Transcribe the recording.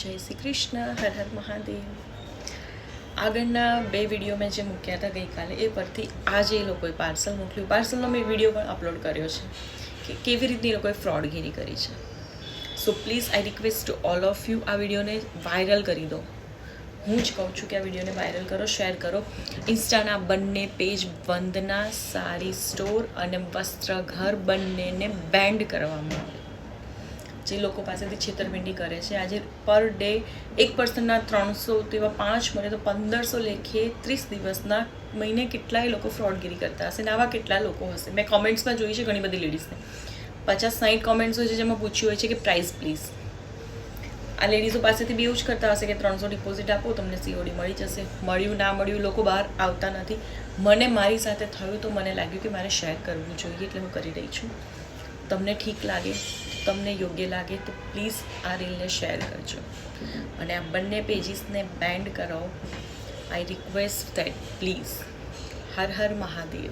જય શ્રી કૃષ્ણ. હર હર મહાદેવ. આગળના 2 વિડીયો મેં જે મૂક્યા હતા ગઈકાલે એ પરથી આજે એ લોકોએ પાર્સલ મોકલ્યું. પાર્સલનો મેં વિડીયો પણ અપલોડ કર્યો છે કે કેવી રીતની એ લોકોએ ફ્રોડગીરી કરી છે. So please I request to all of you આ વિડીયોને વાયરલ કરી દો. હું જ કહું છું કે આ વિડીયોને વાયરલ કરો, શેર કરો. ઇન્સ્ટાના બંને પેજ વંદના સાડી સ્ટોર અને વસ્ત્ર ઘર બંનેને બેન્ડ કરવામાં આવે. જે લોકો પાસેથી છેતરપિંડી કરે છે, આજે પર ડે એક પર્સનના 300 તેવા 5 મળે તો 1500 લેખે 30 દિવસના મહિને કેટલાય લોકો ફ્રોડગીરી કરતા હશે ને આવા કેટલા લોકો હશે. મેં કોમેન્ટ્સમાં જોઈ છે ઘણી બધી લેડીઝને 50-60 કોમેન્ટ્સ હોય છે જેમાં પૂછ્યું હોય છે કે પ્રાઇસ પ્લીઝ. આ લેડીઝો પાસેથી બી એવું જ કરતા હશે કે 300 ડિપોઝિટ આપો તમને COD મળી જશે. મળ્યું ના મળ્યું લોકો બહાર આવતા નથી. મને મારી સાથે થયું તો મને લાગ્યું કે મારે શેર કરવું જોઈએ એટલે હું કરી રહી છું. તમને ઠીક લાગે, તમને યોગ્ય લાગે તો પ્લીઝ આ રીલને શેર કરજો અને આ બંને પેજીસને બેન્ડ કરાવો. I request that please. Har Har Mahadev.